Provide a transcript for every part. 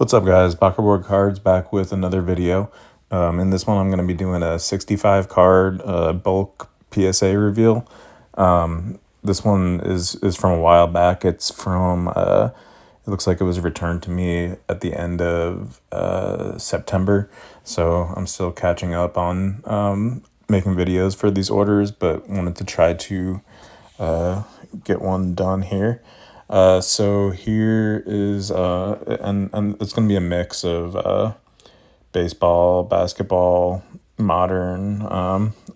What's up, guys? Board Cards back with another video. In this one, I'm going to be doing a 65 card bulk PSA reveal. This one is from a while back. It's from, it looks like it was returned to me at the end of September. So I'm still catching up on making videos for these orders, but wanted to try to get one done here. So here is, and it's going to be a mix of baseball, basketball, modern,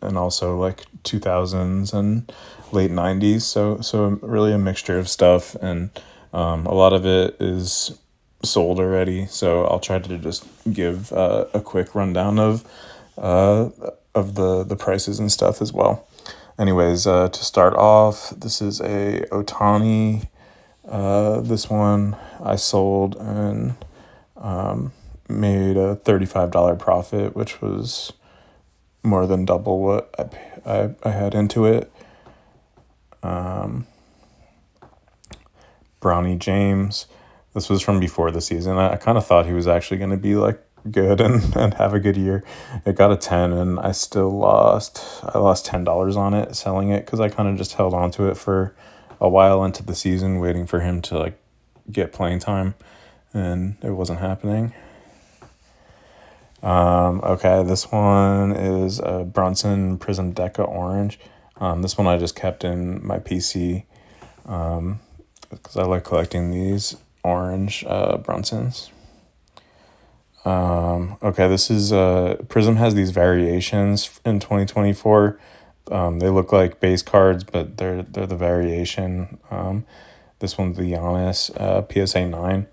and also like 2000s and late 90s. So really a mixture of stuff, and a lot of it is sold already. So I'll try to just give a quick rundown of the prices and stuff as well. Anyways, to start off, this is a Otani. This one I sold and made a $35 profit, which was more than double what I had into it. Bronny James. This was from before the season. I kind of thought he was actually going to be like good and have a good year. It got a 10 and I still lost. I lost $10 on it selling it because I kind of just held on to it for a while into the season, waiting for him to like get playing time, and it wasn't happening. Okay, this one is a Brunson Prism Deca Orange. This one I just kept in my PC because I like collecting these orange Brunsons. Okay, this is Prism has these variations in 2024. They look like base cards, but they're the variation. This one's the Giannis PSA 9.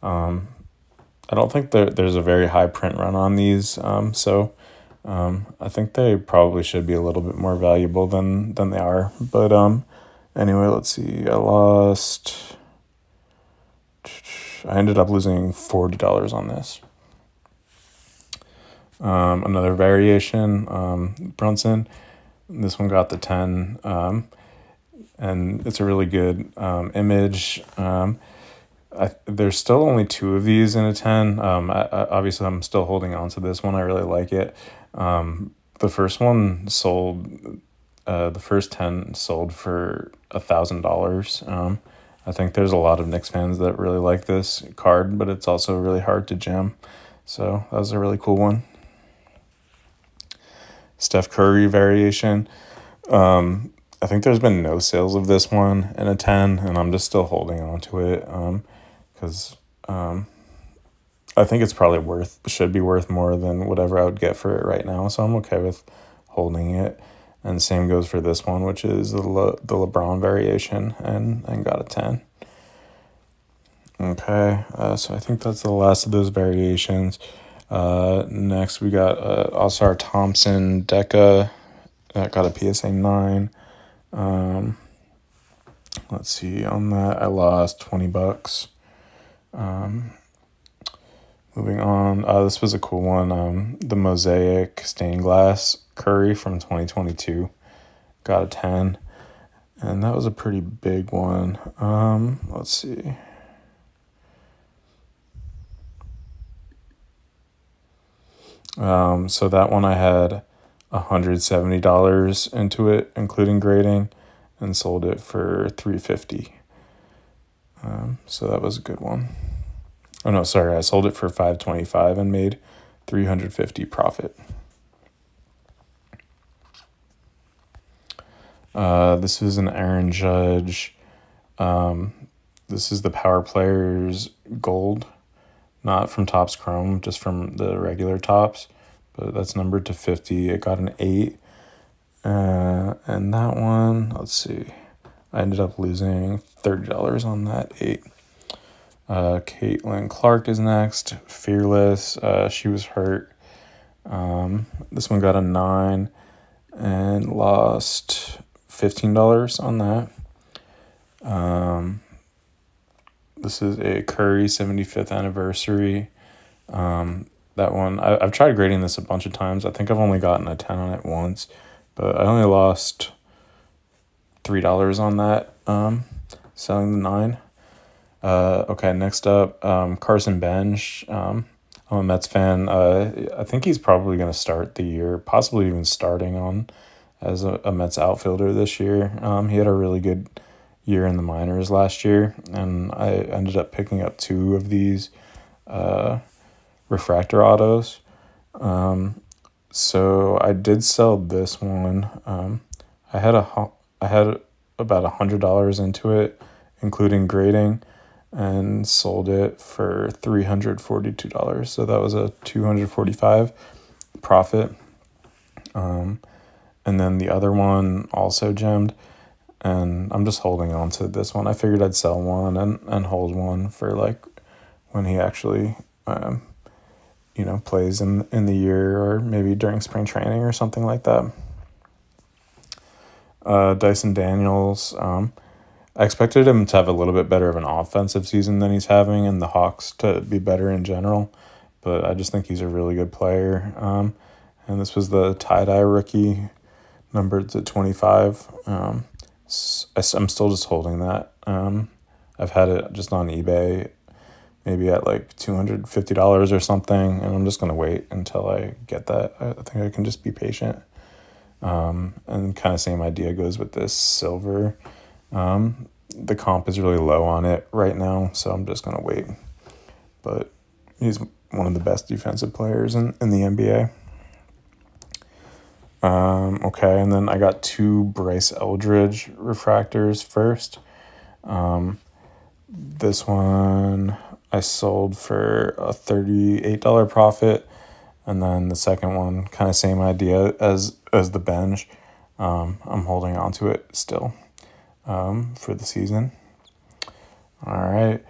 I don't think there's a very high print run on these, so I think they probably should be a little bit more valuable than they are. But anyway, let's see. I ended up losing $40 on this. Another variation, Brunson. This one got the 10, and it's a really good image. There's still only 2 of these in a 10. Obviously, I'm still holding on to this one. I really like it. The first one sold, the first 10 sold for $1,000. I think there's a lot of Knicks fans that really like this card, but it's also really hard to gem. So that was a really cool one. Steph Curry variation. I think there's been no sales of this one in a 10, and I'm just still holding on to it because I think it's probably should be worth more than whatever I would get for it right now. So I'm okay with holding it. And same goes for this one, which is the LeBron variation, and got a 10. Okay, so I think that's the last of those variations. Next we got All-Star Thompson Deca. That got a PSA 9. Let's see, on that I lost $20. Moving on, this was a cool one. The Mosaic Stained Glass Curry from 2022 got a 10, and that was a pretty big one. Let's see. So that one I had $170 into it, including grading, and sold it for $350. So that was a good one. Oh no, sorry, I sold it for $525 and made $350 profit. This is an Aaron Judge. This is the Power Players Gold, not from Topps Chrome, just from the regular Topps, but that's numbered to 50. It got an 8. And that one, let's see, I ended up losing $30 on that 8. Caitlin Clark is next. Fearless. She was hurt. This one got a 9 and lost $15 on that. This is a Curry 75th anniversary. That one, I've tried grading this a bunch of times. I think I've only gotten a 10 on it once, but I only lost $3 on that, selling the 9. Okay, next up, Carson Bench. I'm a Mets fan. I think he's probably going to start the year, possibly even starting on as a Mets outfielder this year. He had a really good year in the minors last year, and I ended up picking up two of these refractor autos. So I did sell this one. I had about $100 into it, including grading, and sold it for $342. So that was a $245 profit. And then the other one also gemmed, and I'm just holding on to this one. I figured I'd sell one and hold one for like when he actually plays in the year, or maybe during spring training or something like that. Dyson Daniels, I expected him to have a little bit better of an offensive season than he's having, and the Hawks to be better in general, but I just think he's a really good player. And this was the tie-dye rookie, numbered to 25. I'm still just holding that. I've had it just on eBay, maybe at like $250 or something, and I'm just going to wait until I get that. I think I can just be patient. And kind of same idea goes with this silver. The comp is really low on it right now, so I'm just going to wait. But he's one of the best defensive players in the NBA. Okay, and then I got two Bryce Eldridge refractors first. This one I sold for a $38 profit, and then the second one, kind of same idea as the bench. I'm holding on to it still for the season. All right.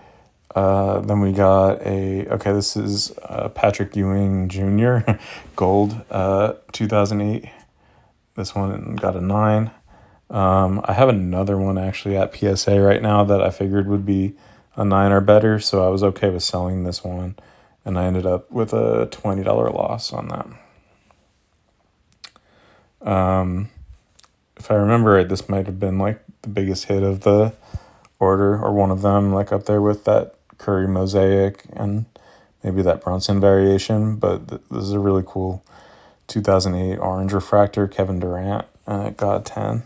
Then we got this is Patrick Ewing Jr. Gold 2008. This one got a 9. I have another one actually at PSA right now that I figured would be a 9 or better, so I was okay with selling this one, and I ended up with a $20 loss on that. If I remember right, this might have been like the biggest hit of the order, or one of them, like up there with that Curry Mosaic and maybe that Brunson variation, but this is a really cool 2008 orange refractor, Kevin Durant, and it got a 10.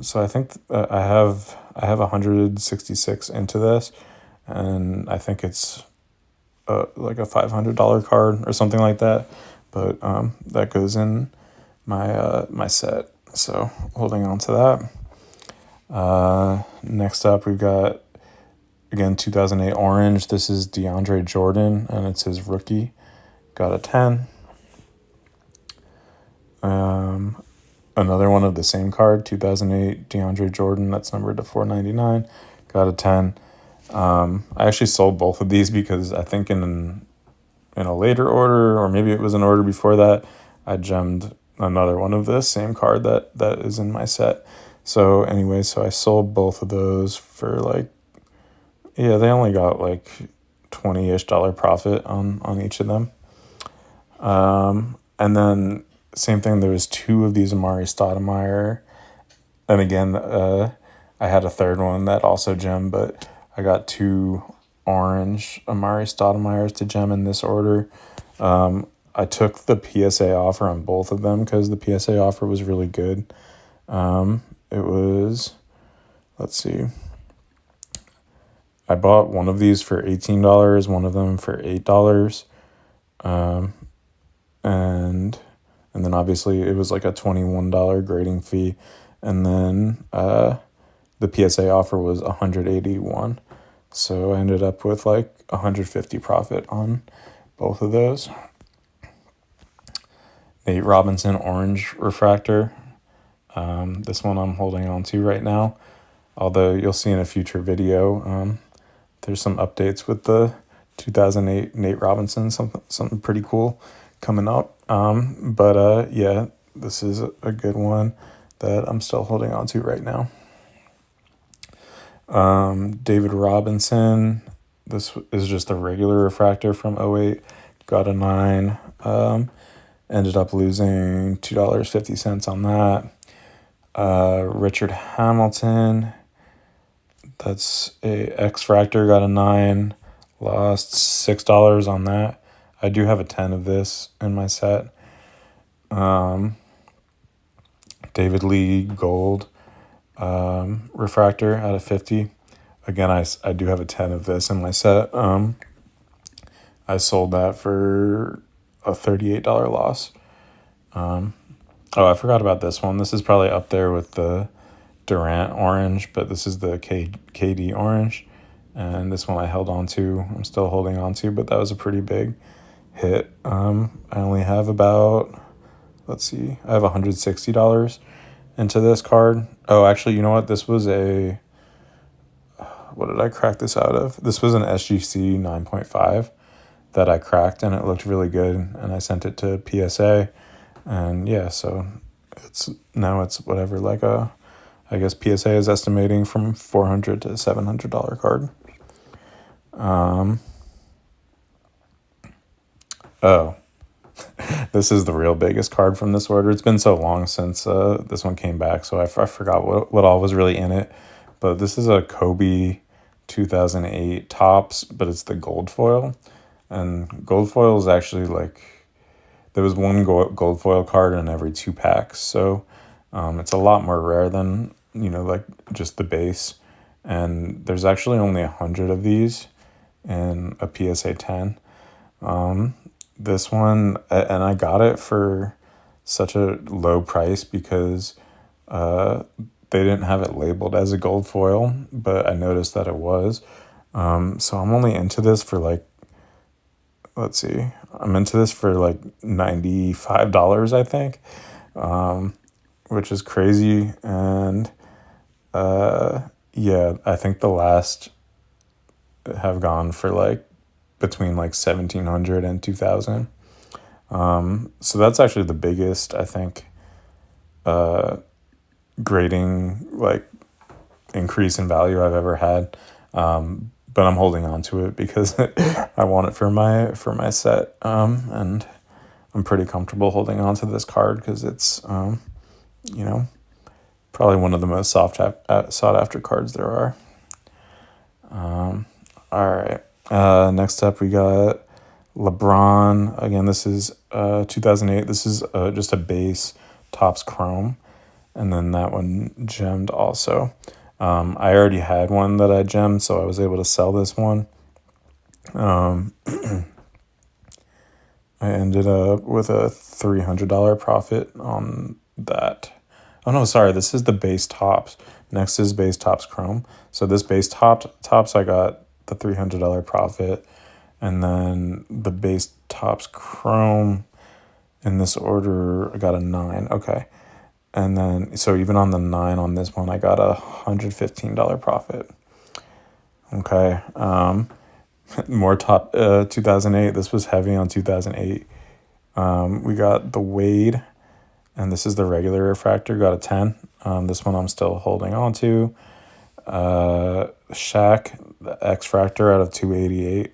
So I think I have 166 into this, and I think it's like a $500 card or something like that, but that goes in my set, so holding on to that. Next up, we've got, again, 2008 orange. This is DeAndre Jordan, and it's his rookie. Got a 10. Another one of the same card, 2008 DeAndre Jordan, that's numbered to $499. Got a 10. I actually sold both of these because I think in a later order, or maybe it was an order before that, I gemmed another one of this same card that is in my set. So anyway, so I sold both of those for they only got like $20-ish profit on each of them. And then same thing, there was two of these Amari Stoudemire, and again, I had a third one that also gemmed, but I got two orange Amari Stoudemires to gem in this order. I took the PSA offer on both of them because the PSA offer was really good. It was, let's see, I bought one of these for $18, one of them for $8. And then obviously it was like a $21 grading fee. And then the PSA offer was $181. So I ended up with like $150 profit on both of those. Nate Robinson orange refractor. This one I'm holding on to right now. Although you'll see in a future video, there's some updates with the 2008 Nate Robinson, something pretty cool coming up. But yeah, this is a good one that I'm still holding on to right now. David Robinson, this is just a regular refractor from 08, got a 9. Ended up losing $2.50 on that. Richard Hamilton, That's a X-Fractor, got a 9, lost $6 on that. I do have a 10 of this in my set. David Lee Gold refractor out of 50. Again, I do have a 10 of this in my set. I sold that for a $38 loss. Oh, I forgot about this one. This is probably up there with the Durant orange, but this is the KD orange. And this one I held on to. I'm still holding on to, but that was a pretty big hit. I only have about, let's see, I have $160 into this card. Oh, actually, you know what? This was what did I crack this out of? This was an SGC 9.5 that I cracked, and it looked really good, and I sent it to PSA. And yeah, so it's whatever, like I guess PSA is estimating from $400 to $700 card. Oh, this is the real biggest card from this order. It's been so long since this one came back, so I forgot what all was really in it. But this is a Kobe 2008 Topps, but it's the gold foil. And gold foil is actually like, there was one gold foil card in every 2 packs. So it's a lot more rare than, like just the base. And there's actually only 100 of these in a PSA 10. This one, and I got it for such a low price because they didn't have it labeled as a gold foil, but I noticed that it was. So I'm only into this for like, let's see, I'm into this for like $95, I think, which is crazy. And yeah, I think the last have gone for like between like 1,700 and 2,000. So that's actually the biggest, I think, grading like increase in value I've ever had. But I'm holding on to it because I want it for my set. And I'm pretty comfortable holding on to this card because it's, probably one of the most sought after cards there are. All right. Next up, we got LeBron. Again, this is 2008. This is just a base Topps Chrome. And then that one gemmed also. I already had one that I gemmed, so I was able to sell this one. I ended up with a $300 profit on that. Oh no, sorry, this is the base Topps. Next is base Topps Chrome. So this base Topps, I got the $300 profit. And then the base Topps Chrome in this order, I got a 9. Okay. And then, so even on the 9 on this one, I got a $115 profit. Okay. More 2008. This was heavy on 2008. We got the Wade, and this is the regular refractor, got a 10. This one I'm still holding on to. Shaq, the X-Fractor out of 288,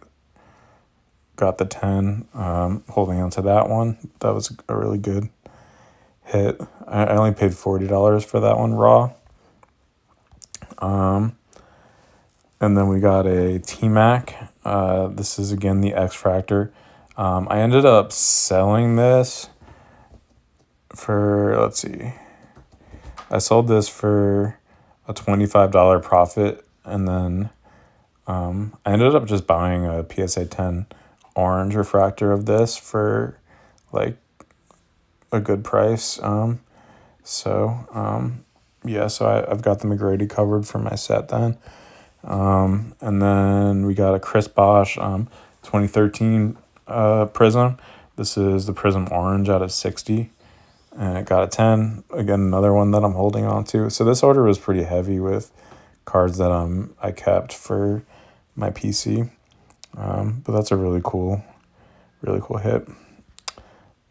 got the 10. Holding on to that one. That was a really good hit. I only paid $40 for that one raw. And then we got a T-Mac. This is again the X-Fractor. I ended up selling this for, let's see, I sold this for a $25 profit, and then I ended up just buying a PSA 10 orange refractor of this for like a good price. Yeah, so I've got the McGrady covered for my set then. And then we got a Chris Bosh 2013 Prism. This is the Prism Orange out of 60. And it got a 10. Again, another one that I'm holding on to. So this order was pretty heavy with cards that I kept for my PC. But that's a really cool hit.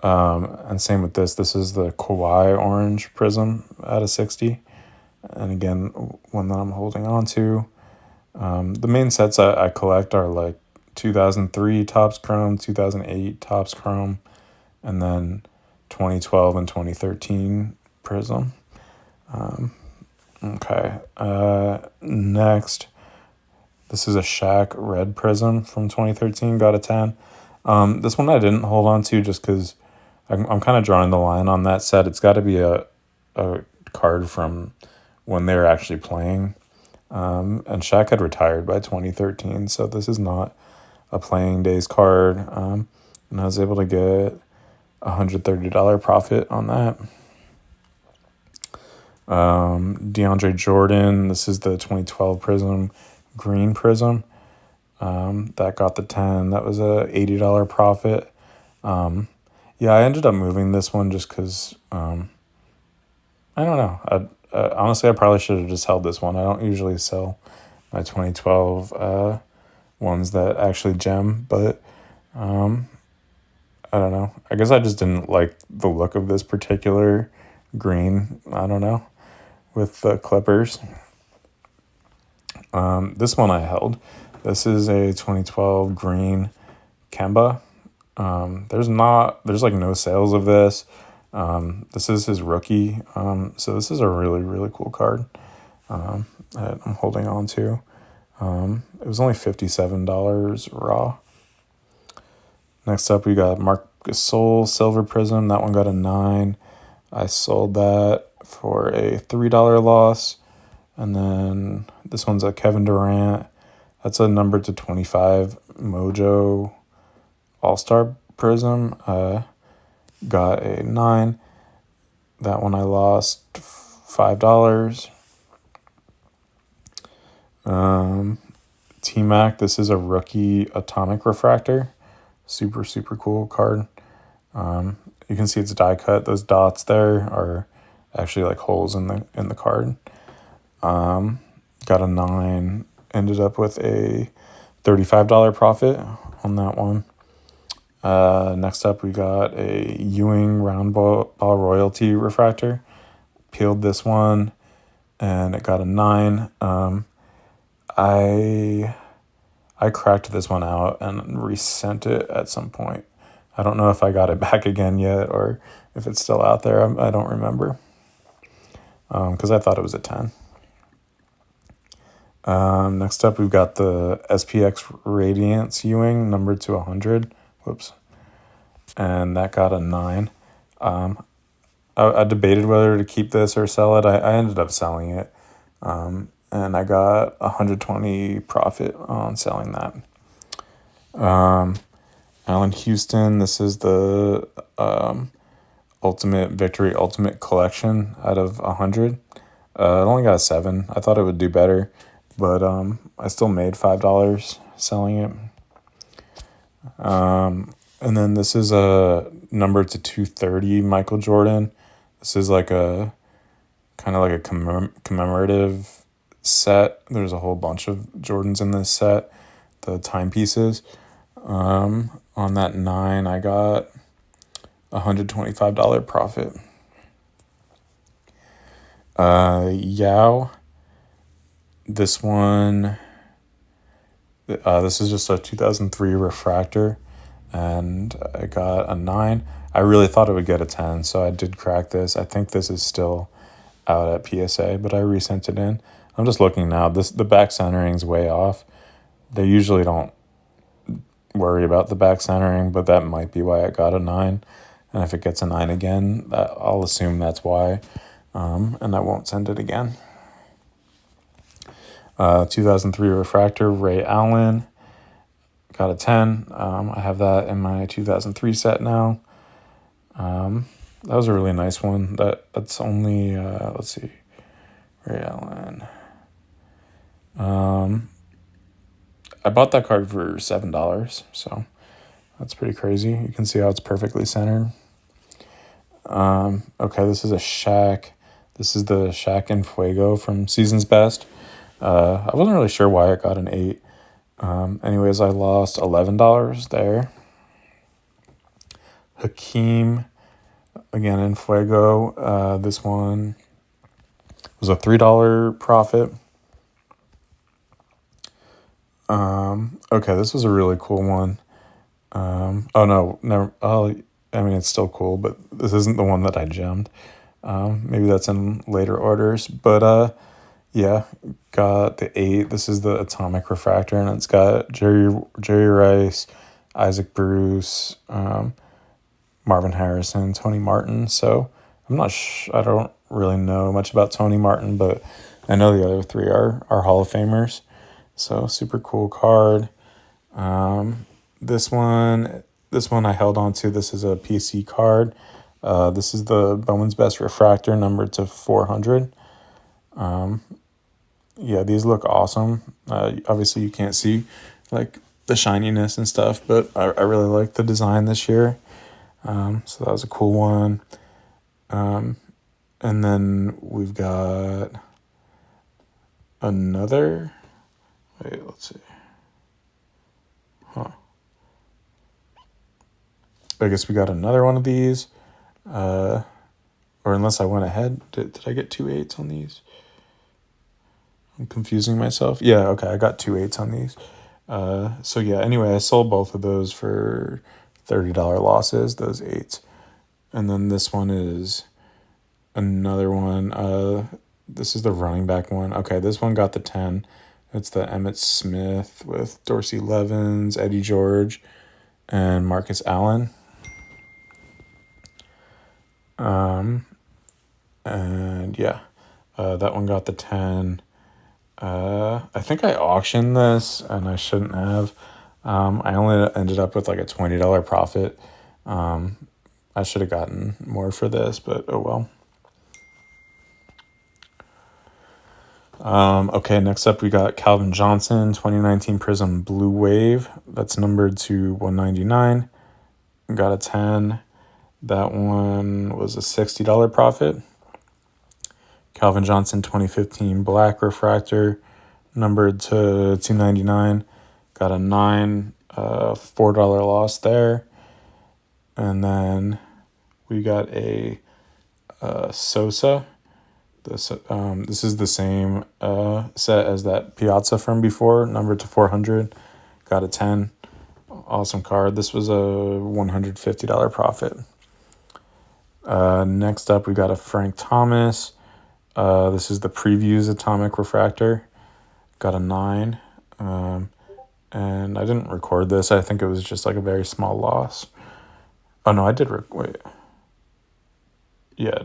And same with this. This is the Kawhi Orange Prism out of 60. And again, one that I'm holding on to. The main sets I collect are like 2003 Topps Chrome, 2008 Topps Chrome, and then 2012 and 2013 Prism. Okay. Next, this is a Shaq Red Prism from 2013. Got a 10. This one I didn't hold on to just because I'm kind of drawing the line on that set. It's got to be a card from when they were actually playing. And Shaq had retired by 2013, so this is not a playing days card. And I was able to get $130 profit on that. DeAndre Jordan, this is the 2012 Prism, green Prism. That got the 10. That was a $80 profit. Yeah, I ended up moving this one just because, I don't know. Honestly, I probably should have just held this one. I don't usually sell my 2012 ones that actually gem, but I don't know. I guess I just didn't like the look of this particular green. I don't know, with the Clippers. This one I held. This is a 2012 green Kemba. There's like no sales of this. This is his rookie. So this is a really, really cool card that I'm holding on to. It was only $57 raw. Next up, we got Marc Gasol Silver Prism. That one got a 9. I sold that for a $3 loss. And then this one's a Kevin Durant. That's a number to 25 Mojo All-Star Prism. Got a 9. That one I lost $5. T-Mac, this is a rookie Atomic Refractor. Super, super cool card. You can see it's die cut. Those dots there are actually like holes in the card. Got a 9. Ended up with a $35 profit on that one. Next up, we got a Ewing Round Ball Royalty Refractor. Peeled this one, and it got a 9. I cracked this one out and resent it at some point. I don't know if I got it back again yet or if it's still out there. I don't remember, because I thought it was a 10. Next up, we've got the SPX Radiance Ewing, numbered to 100. Whoops. And that got a 9. I debated whether to keep this or sell it. I ended up selling it. And I got 120 profit on selling that. Allen Houston, this is the Ultimate Victory Ultimate Collection out of 100. It only got a 7. I thought it would do better, but I still made $5 selling it. And then this is a number to 230 Michael Jordan. This is like a kind of like a commemorative set. There's a whole bunch of Jordans in this set, the timepieces. On that 9, I got $125 profit. Yao, this one, this is just a 2003 refractor, and I got a 9. I really thought it would get a 10, so I did crack this. I think this is still out at PSA, but I resent it in. I'm just looking now. The back centering's way off. They usually don't worry about the back centering, but that might be why I got a 9. And if it gets a 9 again, I'll assume that's why, and I won't send it again. 2003 refractor Ray Allen, got a 10. I have that in my 2003 set now. That was a really nice one. That's only let's see, Ray Allen. I bought that card for $7, so that's pretty crazy. You can see how it's perfectly centered. Okay, this is a Shaq. This is the Shaq and Fuego from Season's Best. I wasn't really sure why it got an 8. Anyways, I lost $11 there. Hakeem, again in Fuego. This one was a $3 profit. Okay, this was a really cool one. Oh no, never. I mean, it's still cool, but this isn't the one that I gemmed. Maybe that's in later orders. But Yeah, got the 8. This is the atomic refractor, and it's got Jerry Rice, Isaac Bruce, Marvin Harrison, Tony Martin. So I don't really know much about Tony Martin, but I know the other three are Hall of Famers. So super cool card. This one, this one I held on to. This is a PC card. This is the Bowman's Best Refractor, numbered to 400. Yeah, these look awesome. Obviously, you can't see like the shininess and stuff, but I really like the design this year. So that was a cool one. And then we've got another. Wait, let's see. Huh. I guess we got another one of these. Or unless I went ahead. Did I get 2 8s on these? I'm confusing myself. Yeah, okay, I got 2 8s on these. So yeah, anyway, I sold both of those for $30 losses, those 8s. And then this one is another one. This is the running back one. Okay, this one got the 10. It's the Emmitt Smith with Dorsey Levens, Eddie George, and Marcus Allen. And yeah, that one got the 10. I think I auctioned this, and I shouldn't have. I only ended up with like a $20 profit. I should have gotten more for this, but oh well. Okay, next up we got Calvin Johnson, 2019 Prism Blue Wave. That's numbered to 199. Got a 10. That one was a $60 profit. Calvin Johnson 2015 Black Refractor, numbered to 299. Got a 9, $4 loss there. And then we got a Sosa. This is the same set as that Piazza from before, numbered to 400. Got a 10. Awesome card. This was a $150 profit. Next up, we got a Frank Thomas. This is the Previews Atomic Refractor. Got a 9. And I didn't record this. I think it was just like a very small loss. Oh, no, I did. Wait. Yeah.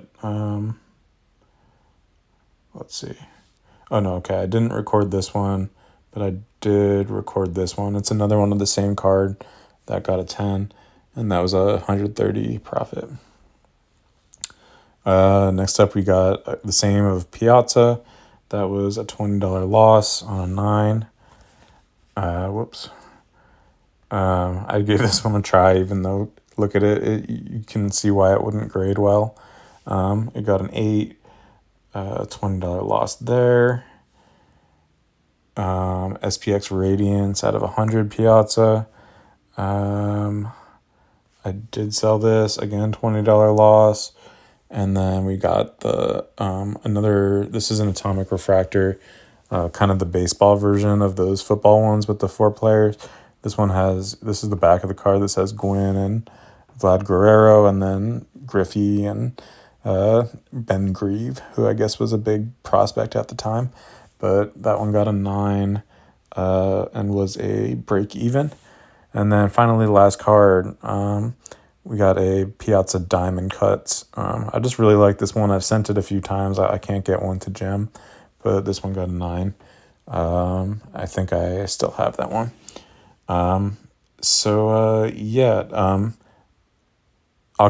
Let's see. Oh, no, okay. I didn't record this one, but I did record this one. It's another one of the same card that got a 10, and that was a $130 profit. Next up, we got the same of Piazza. That was a $20 loss on a 9. Whoops. I gave this one a try, even though, look at it, you can see why it wouldn't grade well. It got an 8, $20 loss there. SPX Radiance out of 100 Piazza. I did sell this, again, $20 loss. And then we got the another, this is an Atomic Refractor, kind of the baseball version of those football ones with the 4 players. This is the back of the card that says Gwynn and Vlad Guerrero, and then Griffey and Ben Grieve, who I guess was a big prospect at the time. But that one got a 9 and was a break even. And then finally, last card, we got a Piazza Diamond Cuts. I just really like this one. I've sent it a few times. I can't get one to gem, but this one got a 9. I think I still have that one. I'll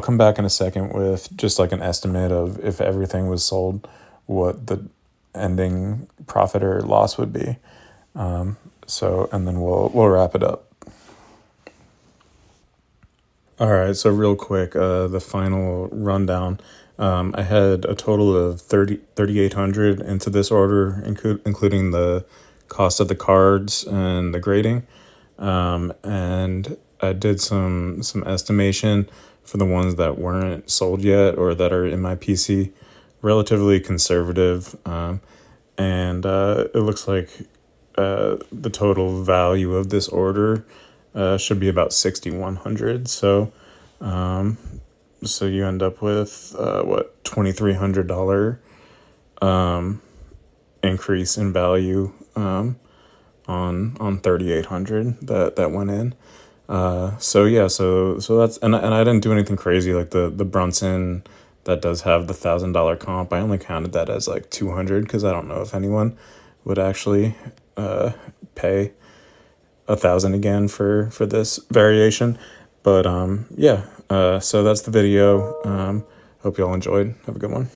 come back in a second with just like an estimate of if everything was sold, what the ending profit or loss would be. And then we'll wrap it up. All right, so real quick, the final rundown. I had a total of 3,800 into this order, including the cost of the cards and the grading. And I did some estimation for the ones that weren't sold yet or that are in my PC, relatively conservative. And it looks like the total value of this order should be about 6,100. So you end up with $2,300 increase in value on 3800 that went in. So yeah, so that's, and I didn't do anything crazy like the Brunson that does have the $1,000 comp. I only counted that as like 200 because I don't know if anyone would actually pay 1,000 again for this variation. But yeah, so that's the video. Hope you all enjoyed. Have a good one.